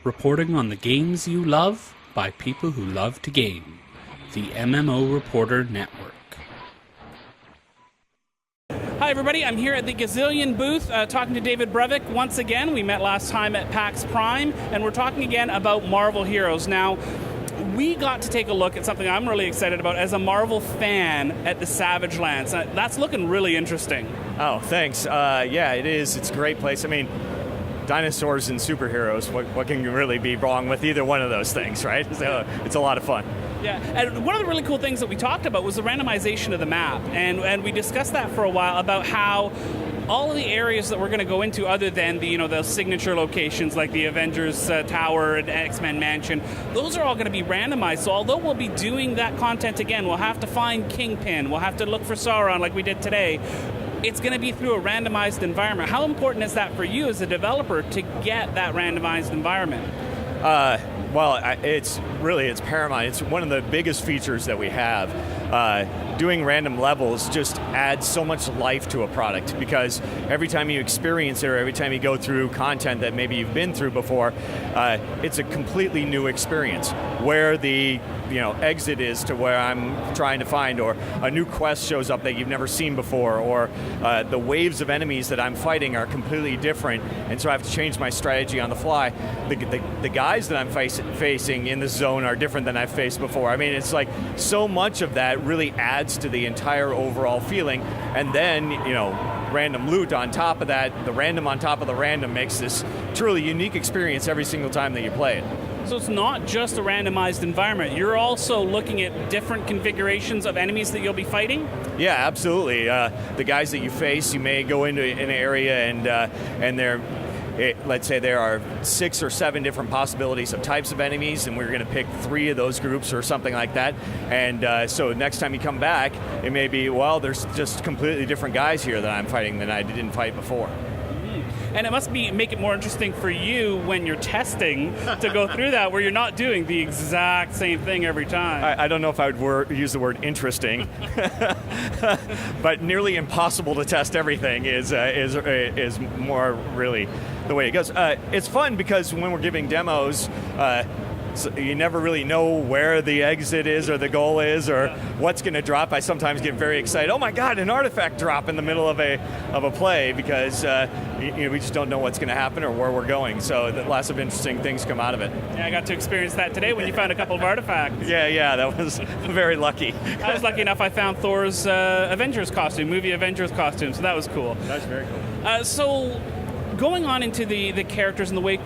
reporting on the games you love by people who love to game. The MMO Reporter Network. Hi everybody, I'm here at the Gazillion booth talking to David Brevik once again. We met last time at PAX Prime, and we're talking again about Marvel Heroes. Now, we got to take a look at something I'm really excited about as a Marvel fan at the Savage Lands. That's looking really interesting. Oh, thanks. Yeah, it is. It's a great place. I mean, dinosaurs and superheroes, what can really be wrong with either one of those things, right? So it's a lot of fun. Yeah, and one of the really cool things that we talked about was the randomization of the map, and we discussed that for a while about how all of the areas that we're going to go into, other than the signature locations like the Avengers Tower and X-Men Mansion, those are all going to be randomized. So although we'll be doing that content again, we'll have to find Kingpin, we'll have to look for Sauron like we did today. It's going to be through a randomized environment. How important is that for you as a developer to get that randomized environment? Well, it's paramount. It's one of the biggest features that we have. Doing random levels just adds so much life to a product, because every time you experience it or every time you go through content that maybe you've been through before, it's a completely new experience. Where the exit is to where I'm trying to find, or a new quest shows up that you've never seen before, or the waves of enemies that I'm fighting are completely different, and so I have to change my strategy on the fly. The guys that I'm facing in the zone are different than I've faced before. I mean, it's like so much of that really adds to the entire overall feeling, and then random loot on top of that, the random on top of the random, makes this truly unique experience every single time that you play it. So it's not just a randomized environment. You're also looking at different configurations of enemies that you'll be fighting? Yeah, absolutely. The guys that you face, you may go into an area and let's say there are 6 or 7 different possibilities of types of enemies, and we're going to pick 3 of those groups or something like that. And so next time you come back, it may be, well, there's just completely different guys here that I'm fighting than I didn't fight before. And it must make it more interesting for you when you're testing to go through that, where you're not doing the exact same thing every time. I don't know if I would use the word interesting, but nearly impossible to test everything is more really the way it goes. It's fun because when we're giving demos, so you never really know where the exit is or the goal is or what's going to drop. I sometimes get very excited. Oh my God, an artifact drop in the middle of a play, because we just don't know what's going to happen or where we're going. So lots of interesting things come out of it. Yeah, I got to experience that today when you found a couple of artifacts. Yeah, that was very lucky. I was lucky enough I found Thor's Avengers costume, movie Avengers costume, so that was cool. That's very cool. So going on into the characters and the way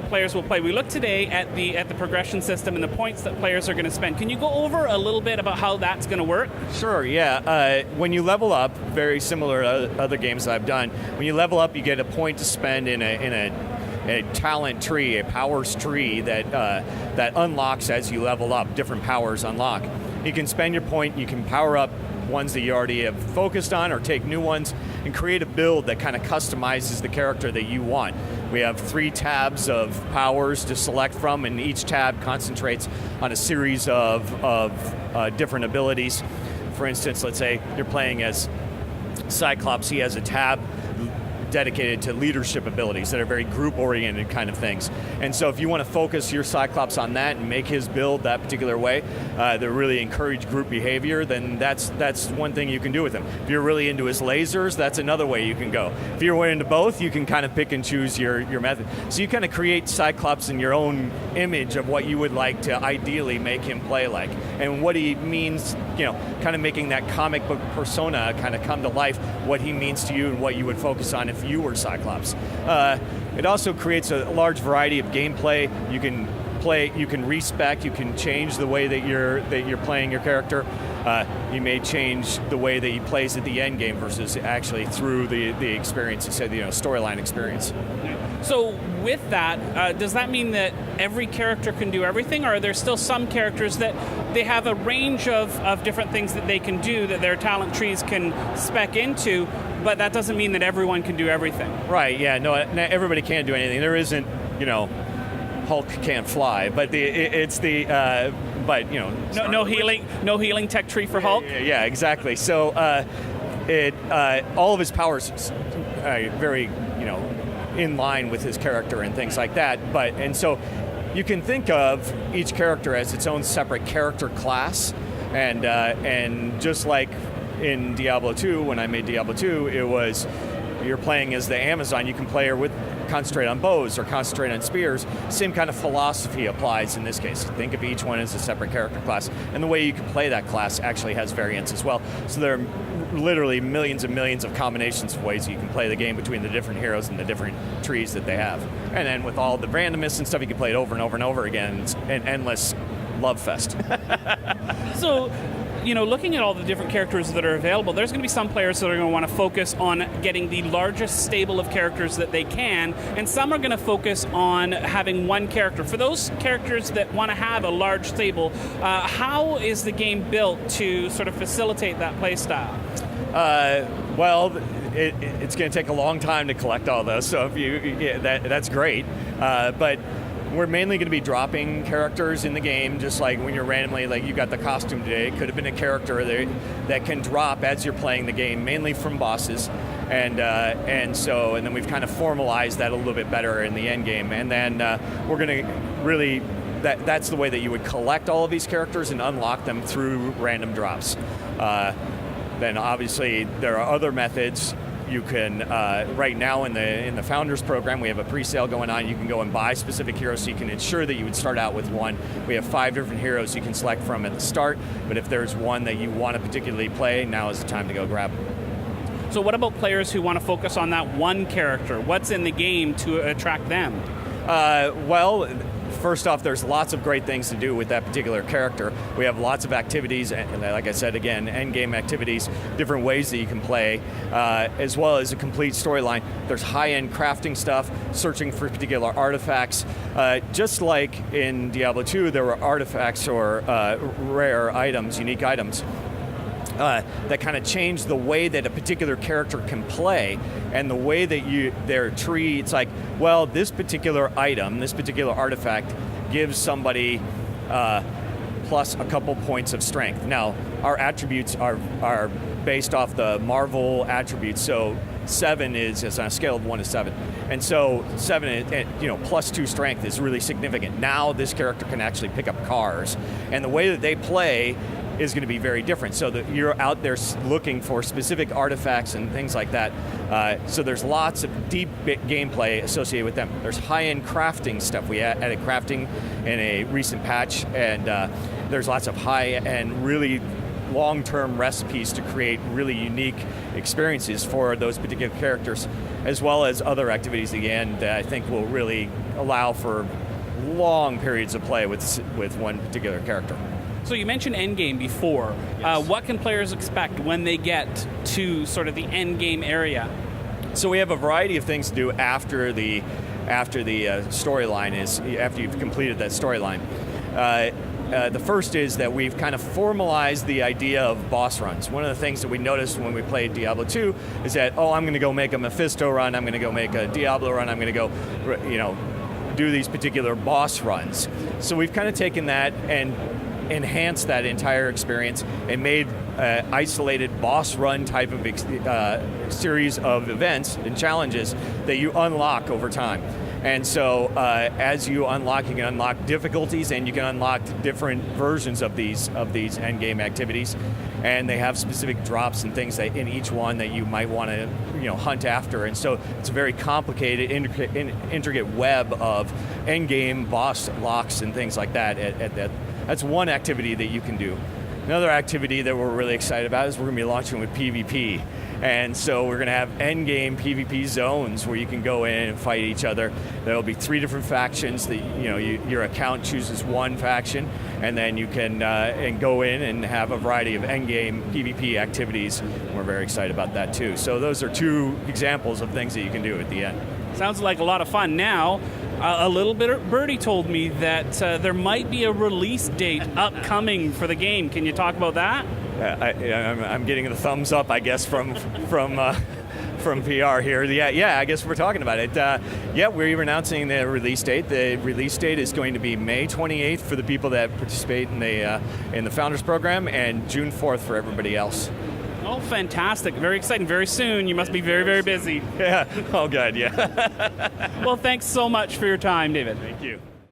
players will play, we looked today at the progression system and the points that players are going to spend. Can you go over a little bit about how that's going to work? Sure, yeah. When you level up, very similar to other games that I've done, when you level up, you get a point to spend in a talent tree, a powers tree that unlocks as you level up. Different powers unlock. You can spend your point, you can power up ones that you already have focused on, or take new ones and create a build that kind of customizes the character that you want. We have 3 tabs of powers to select from, and each tab concentrates on a series of different abilities. For instance, let's say you're playing as Cyclops. He has a tab dedicated to leadership abilities that are very group-oriented kind of things. And so if you want to focus your Cyclops on that and make his build that particular way, that really encourage group behavior, then that's one thing you can do with him. If you're really into his lasers, that's another way you can go. If you're into both, you can kind of pick and choose your method. So you kind of create Cyclops in your own image of what you would like to ideally make him play like, and what he means, kind of making that comic book persona kind of come to life, what he means to you and what you would focus on if you were Cyclops. It also creates a large variety of gameplay. You can play, you can respec, you can change the way that you're playing your character. You may change the way that he plays at the end game versus actually through the experience, storyline experience. So with that, does that mean that every character can do everything, or are there still some characters that they have a range of different things that they can do that their talent trees can spec into, but that doesn't mean that everyone can do everything? Right, yeah, no, everybody can't do anything. There isn't, Hulk can't fly, but no healing tech tree for Hulk. Yeah, exactly. So all of his powers very in line with his character and things like that. And so you can think of each character as its own separate character class, and just like in Diablo 2, when I made Diablo 2, it was you're playing as the Amazon. You can play her with concentrate on bows or concentrate on spears. Same kind of philosophy applies in this case. Think of each one as a separate character class, and the way you can play that class actually has variants as well. So there are literally millions and millions of combinations of ways you can play the game between the different heroes and the different trees that they have. And then with all the randomness and stuff, you can play it over and over and over again. It's an endless love fest. So, looking at all the different characters that are available, there's going to be some players that are going to want to focus on getting the largest stable of characters that they can, and some are going to focus on having one character. For those characters that want to have a large stable, how is the game built to sort of facilitate that play style? Well, it's going to take a long time to collect all those, so that's great. But we're mainly going to be dropping characters in the game, just like when you're randomly, like you got the costume today. It could have been a character that can drop as you're playing the game, mainly from bosses, and then we've kind of formalized that a little bit better in the end game, and then we're going to really. That's the way that you would collect all of these characters and unlock them through random drops. Then obviously there are other methods. You can, right now in the Founders Program, we have a pre-sale going on. You can go and buy specific heroes, so you can ensure that you would start out with one. We have 5 different heroes you can select from at the start, but if there's one that you want to particularly play, now is the time to go grab them. So what about players who want to focus on that one character? What's in the game to attract them? Well, first off, there's lots of great things to do with that particular character. We have lots of activities, and like I said, again, end-game activities, different ways that you can play, as well as a complete storyline. There's high-end crafting stuff, searching for particular artifacts. Just like in Diablo 2, there were artifacts or rare items, unique items, that kind of change the way that a particular character can play, and the way that their tree, it's like, well, this particular item, this particular artifact gives somebody plus a couple points of strength. Now, our attributes are based off the Marvel attributes, so 7 is on a scale of 1 to 7. And so 7, plus 2 strength is really significant. Now this character can actually pick up cars, and the way that they play is going to be very different, so that you're out there looking for specific artifacts and things like that. So there's lots of deep gameplay associated with them. There's high-end crafting stuff. We added crafting in a recent patch, and there's lots of high-end, really long-term recipes to create really unique experiences for those particular characters, as well as other activities, again, that I think will really allow for long periods of play with one particular character. So you mentioned endgame before. Yes. What can players expect when they get to sort of the endgame area? So we have a variety of things to do after the storyline after you've completed that storyline. The first is that we've kind of formalized the idea of boss runs. One of the things that we noticed when we played Diablo 2 is that, I'm going to go make a Mephisto run, I'm going to go make a Diablo run, I'm going to go, do these particular boss runs. So we've kind of taken that and enhanced that entire experience and made isolated boss run type of series of events and challenges that you unlock over time. And so as you unlock, you can unlock difficulties, and you can unlock different versions of these endgame activities, and they have specific drops and things that in each one that you might want to hunt after. And so it's a very complicated, intricate web of endgame boss locks and things like that. That's one activity that you can do. Another activity that we're really excited about is we're going to be launching with PvP. And so we're going to have endgame PvP zones where you can go in and fight each other. There will be 3 different factions that your account chooses one faction, and then you can and go in and have a variety of endgame PvP activities. We're very excited about that too. So those are 2 examples of things that you can do at the end. Sounds like a lot of fun. Now, a little bit birdie told me that there might be a release date upcoming for the game. Can you talk about that? I'm getting the thumbs up, I guess, from PR here. Yeah, I guess we're talking about it. We're announcing the release date. The release date is going to be May 28th for the people that participate in the Founders Program, and June 4th for everybody else. Oh, fantastic. Very exciting. Very soon. You must be very, very busy. Yeah, all good, yeah. Well, thanks so much for your time, David. Thank you.